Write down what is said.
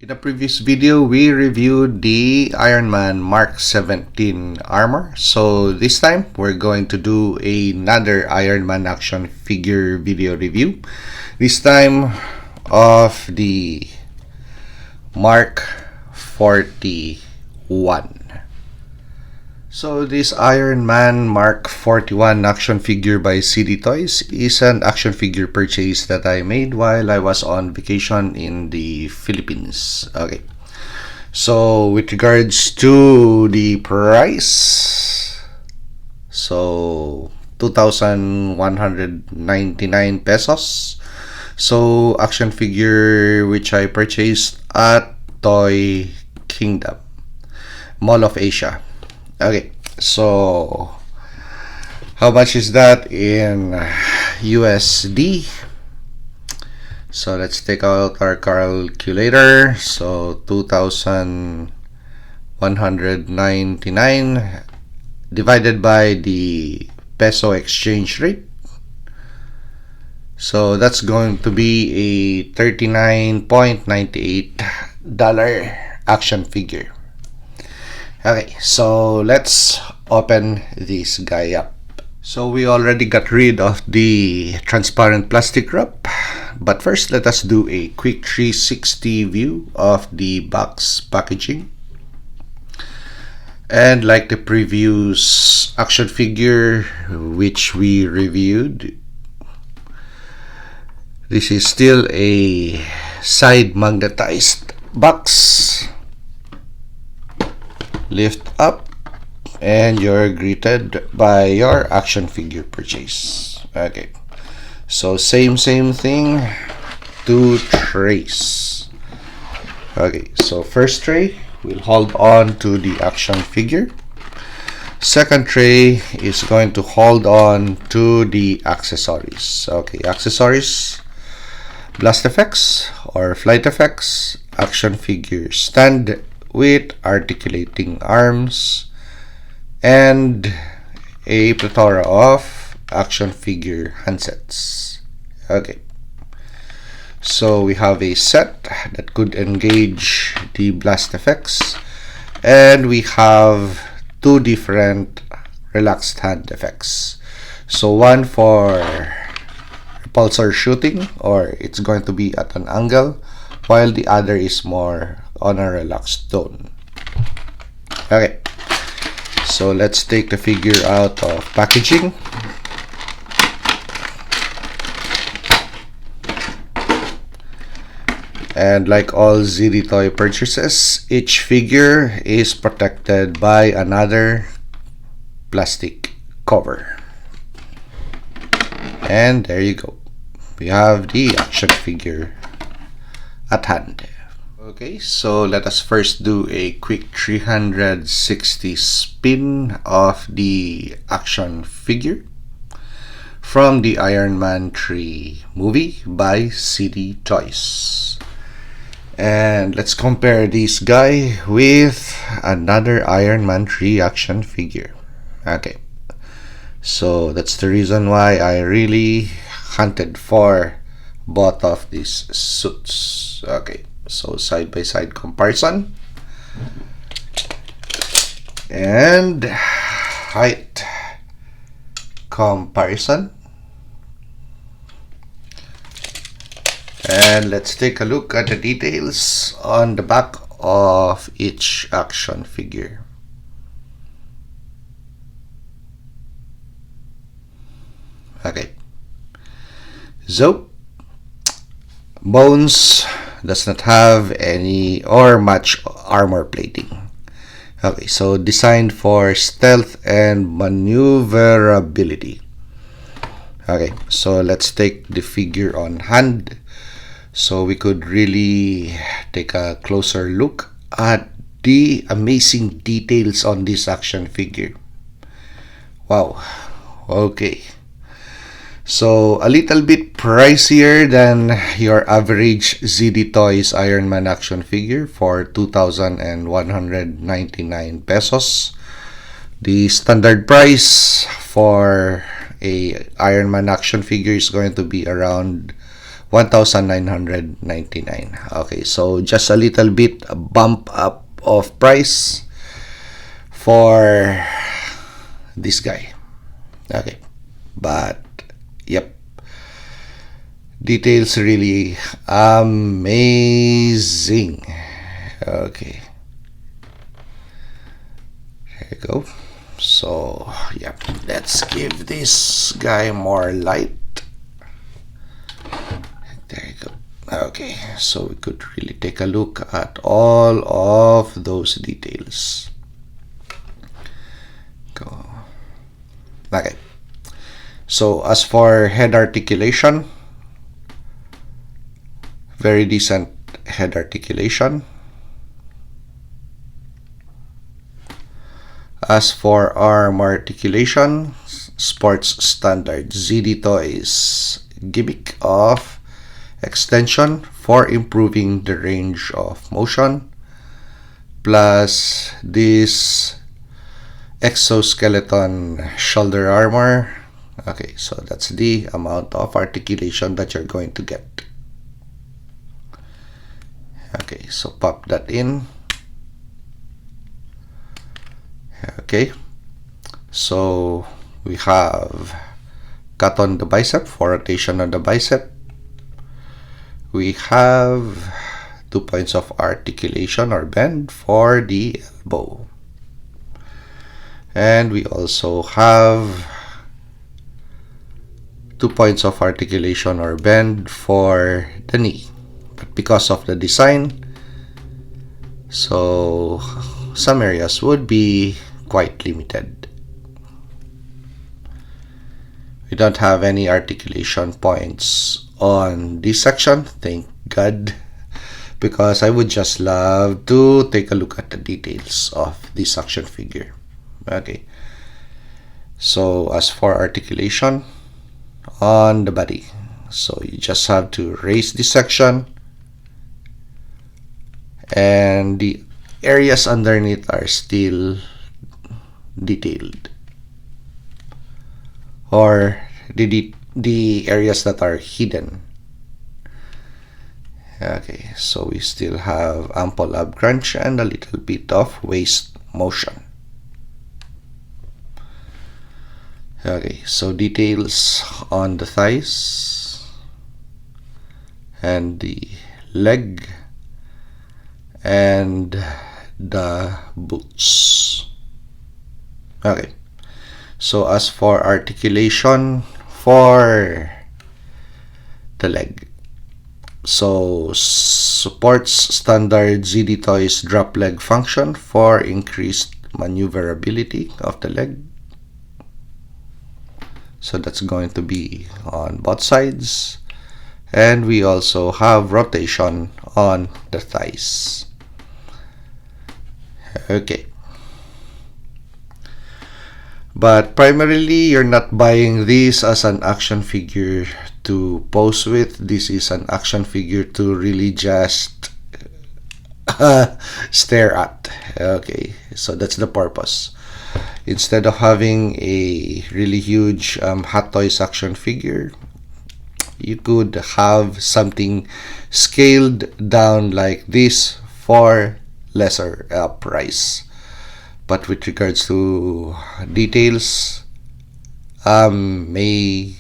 In a previous video, we reviewed the Ironman Mark 17 armor. So this time, we're going to do another Ironman action figure video review. This time of the Mark 41. So this Ironman Mark 41 action figure by CD Toys is an action figure purchase that I made while I was on vacation in the Philippines. Okay, so with regards to the price, so 2,199 pesos. So action figure which I purchased at Toy Kingdom, Mall of Asia. Okay, so how much is that in USD? So let's take out our calculator. So 2,199 divided by the peso exchange rate. So that's going to be a $39.98 action figure. Okay, so let's open this guy up. So we already got rid of the transparent plastic wrap, but first let us do a quick 360 view of the box packaging. And like the previous action figure which we reviewed, this is still a side magnetized box. Lift up and you're greeted by your action figure purchase. Okay, so same thing, 2 trays. Okay, so first tray will hold on to the action figure. Second tray is going to hold on to the accessories. Okay, accessories: blast effects or flight effects, action figure stand with articulating arms, and a plethora of action figure handsets. Okay, so we have a set that could engage the blast effects, and we have 2 different relaxed hand effects. So one for repulsor shooting, or it's going to be at an angle, while the other is more on a relaxed tone. Okay, so let's take the figure out of packaging. And like all ZD Toy purchases, each figure is protected by another plastic cover. And there you go, we have the action figure at hand. Okay, so let us first do a quick 360 spin of the action figure from the Iron Man 3 movie by CD Toys. And let's compare this guy with another Iron Man 3 action figure. Okay, so that's the reason why I really hunted for both of these suits. Okay, so side by side comparison and height comparison. And let's take a look at the details on the back of each action figure. Okay, so Bones does not have any or much armor plating. Okay, so designed for stealth and maneuverability. Okay, so let's take the figure on hand so we could really take a closer look at the amazing details on this action figure. Wow, okay. So a little bit pricier than your average ZD Toys Iron Man action figure for 2,199 pesos. The standard price for a Iron Man action figure is going to be around 1,999. Okay, so just a little bit a bump up of price for this guy. Okay, but yep, details really amazing. Okay, there you go. So yeah, let's give this guy more light. There you go. Okay, so we could really take a look at all of those details. Go. Okay, so as for head articulation, very decent head articulation. As for arm articulation, sports standard ZD Toys gimmick of extension for improving the range of motion, plus this exoskeleton shoulder armor. Okay, so that's the amount of articulation that you're going to get. Okay, so pop that in. Okay, so we have cut on the bicep for rotation on the bicep. We have 2 points of articulation or bend for the elbow. And we also have 2 points of articulation or bend for the knee. But because of the design, so some areas would be quite limited. We don't have any articulation points on this section, thank God, because I would just love to take a look at the details of this action figure. Okay, so as for articulation on the body, so you just have to raise this section, and the areas underneath are still detailed, or the areas that are hidden. Okay, so we still have ample ab crunch and a little bit of waist motion. Okay, so details on the thighs and the leg and the boots. Okay, so as for articulation for the leg, so supports standard ZD Toys drop leg function for increased maneuverability of the leg. So that's going to be on both sides, and we also have rotation on the thighs. Okay, but primarily you're not buying this as an action figure to pose with. This is an action figure to really just stare at. Okay, so that's the purpose. Instead of having a really huge Hot Toys action figure, you could have something scaled down like this for lesser price. But with regards to details, amazing.